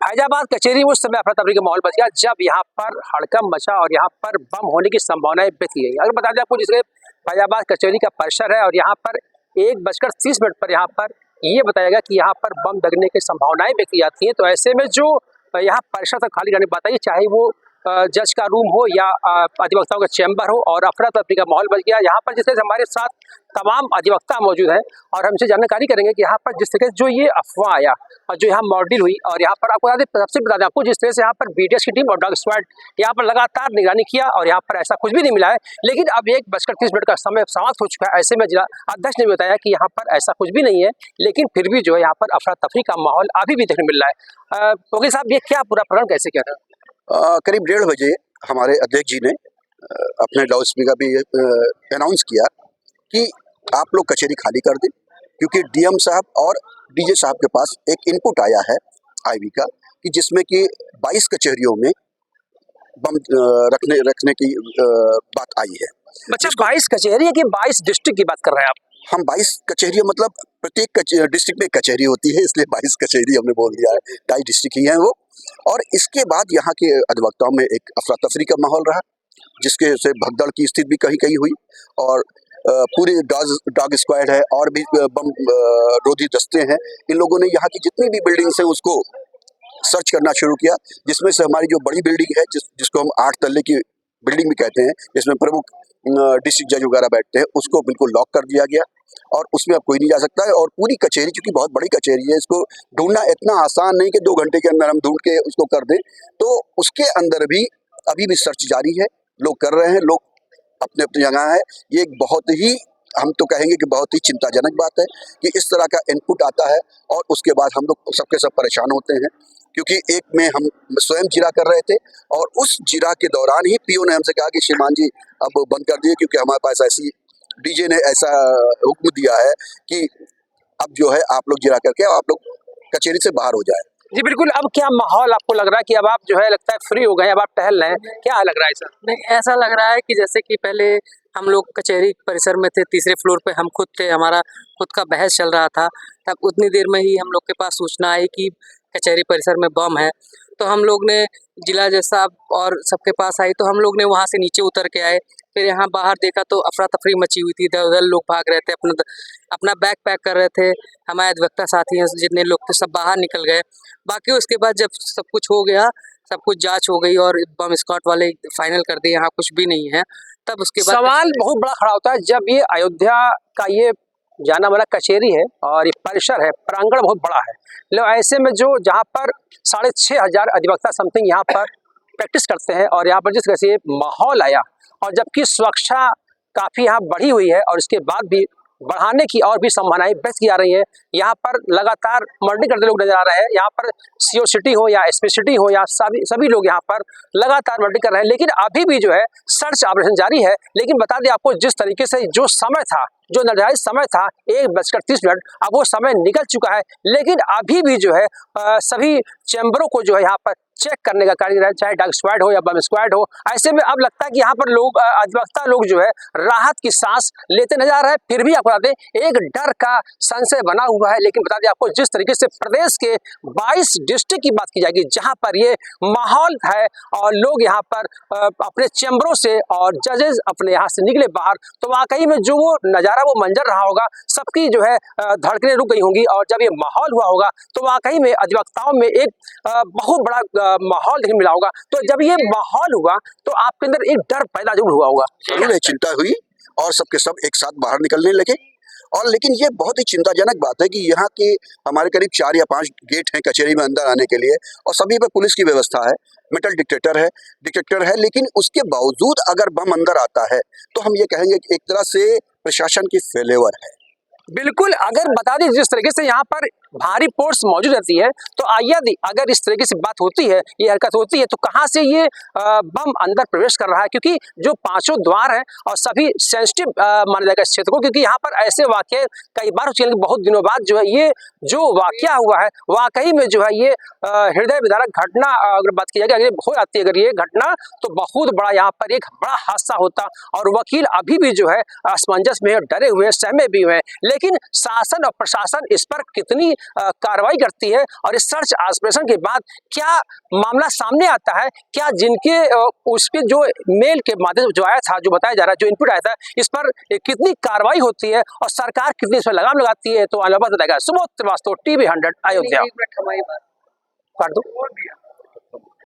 फैजाबाद कचहरी उस समय अफरा तफरी का माहौल बच गया जब यहाँ पर हड़कंप मचा और यहाँ पर बम होने की संभावनाएं व्यक्त की गई। अगर बता दें आपको, जिसके फैजाबाद कचहरी का परिसर है और यहाँ पर 1:30 पर यहाँ पर ये बताया गया कि यहाँ पर बम लगने की संभावनाएं व्यक्त की जाती हैं। तो ऐसे में जो यहाँ परिसर तक खाली रहने पाता है, चाहे वो जज का रूम हो या अधिवक्ताओं का चैम्बर हो, और अफरा तफरी का माहौल बच गया। यहाँ पर जिस तरह से हमारे साथ तमाम अधिवक्ता मौजूद हैं और हमसे जानकारी करेंगे कि यहाँ पर जिस तरह से जो ये अफवाह आया और जो यहाँ मॉडल हुई, और यहाँ पर आपको सबसे बता दें आपको, जिस तरह से यहाँ पर BTS की टीम और डॉग स्क्वाड यहाँ पर लगातार निगरानी किया और यहाँ पर ऐसा कुछ भी नहीं मिला है। लेकिन अब 1:30 का समय समाप्त हो चुका है। ऐसे में जिला अध्यक्ष ने बताया कि यहाँ पर ऐसा कुछ भी नहीं है, लेकिन फिर भी जो है यहाँ पर अफरा तफरी का माहौल अभी भी देखने मिल रहा है। वकील साहब, ये क्या पूरा प्रकरण कैसे क्या था? करीब 1:30 बजे हमारे अध्यक्ष जी ने अपने लाउड स्पीकर पे अनाउंस किया कि आप लोग कचहरी खाली कर दें, क्योंकि DM साहब और DJ साहब के पास एक इनपुट आया है IV का, कि जिसमें कि 22 कचहरियों में बम रखने की बात आई है। अच्छा, 22 कचहरी है कि 22 डिस्ट्रिक्ट की बात कर रहे हैं आप? हम 22 कचहरियों, मतलब प्रत्येक डिस्ट्रिक्ट में कचहरी होती है, इसलिए 22 कचहरी हमने बोल दिया है। 2.5 डिस्ट्रिक्ट ही हैं वो। और इसके बाद यहाँ के अधिवक्ताओं में एक अफरा तफरी का माहौल रहा, जिसके से भगदड़ की स्थिति भी कहीं कहीं हुई, और पूरी डॉग स्क्वाड है और भी बम रोधी दस्ते हैं, इन लोगों ने यहाँ की जितनी भी बिल्डिंग्स हैं उसको सर्च करना शुरू किया, जिसमें से हमारी जो बड़ी बिल्डिंग है जिसको हम 8 तल्ले की बिल्डिंग भी कहते हैं, जिसमें प्रमुख डिस्ट्रिक्ट जज वगैरह बैठते हैं, उसको बिल्कुल लॉक कर दिया गया और उसमें अब कोई नहीं जा सकता है। और पूरी कचहरी, चूंकि बहुत बड़ी कचहरी है, इसको ढूंढना इतना आसान नहीं कि 2 घंटे के अंदर हम ढूंढ के उसको कर दें, तो उसके अंदर भी अभी भी सर्च जारी है, लोग कर रहे हैं, लोग अपने अपनी जगह है। ये एक बहुत ही, हम तो कहेंगे कि बहुत ही चिंताजनक बात है कि इस तरह का इनपुट आता है और उसके बाद हम लोग सबके सब परेशान होते हैं, क्योंकि एक में हम स्वयं जिरा कर रहे थे और उस जिरा के दौरान ही PO ने हमसे कहा कि श्रीमान जी अब बंद कर दिए, क्योंकि हमारे पास ऐसी DJ ने ऐसा हुक्म दिया है कि अब जो है आप लोग जिरा करके आप लोग कचहरी से बाहर हो जाए। जी बिल्कुल। अब क्या माहौल आपको लग रहा है कि अब आप जो है लगता है फ्री हो गए, अब आप टहल रहे हैं, क्या लग रहा है सर? नहीं, ऐसा लग रहा है कि जैसे कि पहले हम लोग कचहरी परिसर में थे, तीसरे फ्लोर पे हम खुद थे, हमारा खुद का बहस चल रहा था, तब उतनी देर में ही हम लोग के पास सूचना आई कि कचहरी परिसर में बम है। तो हम लोग ने जिला जज साहब और सबके पास आई, तो हम लोग ने वहाँ से नीचे उतर के आए, फिर यहाँ बाहर देखा तो अफरा तफरी मची हुई थी, इधर उधर लोग भाग रहे थे, अपना बैग पैक कर रहे थे। हमारे अधिवक्ता साथी हैं जितने लोग थे सब बाहर निकल गए। बाकी उसके बाद जब सब कुछ हो गया, सब कुछ जांच हो गई और बम स्क्वाड वाले फाइनल कर दिए यहाँ कुछ भी नहीं है, तब उसके बाद सवाल बहुत बड़ा खड़ा होता है जब ये अयोध्या का ये जाना माना कचहरी है और ये परिसर है, प्रांगण बहुत बड़ा है, लेकिन ऐसे में जो जहाँ पर 6,500 अधिवक्ता समथिंग यहाँ पर प्रैक्टिस करते हैं और यहाँ पर जिस तरह से माहौल आया, और जबकि सुरक्षा काफ़ी यहाँ बढ़ी हुई है और इसके बाद भी बढ़ाने की और भी संभावनाएं व्यक्त की जा रही है। यहाँ पर लगातार मर्डरिंग करते लोग नजर आ रहे हैं, यहाँ पर CO सिटी हो या SP सिटी हो या सभी लोग यहाँ पर लगातार मर्डरिंग कर रहे हैं। लेकिन अभी भी जो है सर्च ऑपरेशन जारी है। लेकिन बता दें आपको, जिस तरीके से जो समय था, जो निर्धारित समय था 1:30, अब वो समय निकल चुका है। लेकिन अभी भी जो है सभी चैम्बरों को जो है यहाँ पर चेक करने का कार्य रहा, चाहे डॉग स्क्वाड हो या बम स्क्वाड हो। ऐसे में अब लगता है कि यहाँ पर लोग अधिवक्ता लोग जो है राहत की सांस लेते नजर आ रहे हैं। फिर भी आपको बता दें, एक डर का संशय बना हुआ है। लेकिन बता दें आपको, जिस तरीके से प्रदेश के 22 डिस्ट्रिक्ट की बात की जाएगी जहाँ पर ये माहौल है और लोग यहाँ पर अपने चैम्बरों से और जजेस अपने यहाँ से निकले बाहर, तो वाकई में जो वो नज़ारा, वो मंजर रहा होगा, सबकी जो है धड़कनें रुक गई होंगी। और जब ये माहौल हुआ होगा तो वाकई में अधिवक्ताओं में एक बहुत बड़ा माहौल देखने मिला होगा। तो जब ये माहौल हुआ तो आपके अंदर एक डर पैदा जरूर हुआ होगा। जरूर चिंता हुई और सबके सब एक साथ बाहर निकलने लगे। और लेकिन ये बहुत ही चिंताजनक बात है कि यहाँ के हमारे करीब 4 या 5 गेट हैं कचहरी में अंदर आने के लिए, और सभी पे पुलिस की व्यवस्था है, मेटल डिटेक्टर है, लेकिन उसके बावजूद अगर बम अंदर आता है तो हम ये कहेंगे कि एक तरह से प्रशासन की फेल्योर है। बिल्कुल। अगर बता दें, जिस तरीके से यहाँ पर भारी फोर्स मौजूद रहती है, तो यदि अगर इस तरीके से बात होती है, ये हरकत होती है, तो कहाँ से ये बम अंदर प्रवेश कर रहा है? क्योंकि जो 5 द्वार हैं और सभी सेंसिटिव माना जाएगा इस क्षेत्र को, क्योंकि यहाँ पर ऐसे वाकये कई बार हो चुके हैं। बहुत दिनों बाद जो है ये जो वाकया हुआ है, वाकई में जो है ये हृदय विदारक घटना अगर बात की जाएगी, अगर हो जाती है अगर ये घटना, तो बहुत बड़ा यहाँ पर एक बड़ा हादसा होता। और वकील अभी भी जो है असमंजस में डरे हुए, सहमे भी हुए हैं। लेकिन शासन और प्रशासन इस पर कितनी कार्रवाई करती है और इस सर्च ऑपरेशन के बाद क्या मामला सामने आता है, क्या जिनके उस पे जो मेल के माध्यम से जो आया था, जो बताया जा रहा है, जो इनपुट आया था, इस पर कितनी कार्रवाई होती है और सरकार कितनी इस पर लगाम लगाती है, तो आने वाला बताएगा। सुबोध श्रीवास्तव, TV 100 अयोध्या। एक मिनट हमारी बात कर दो।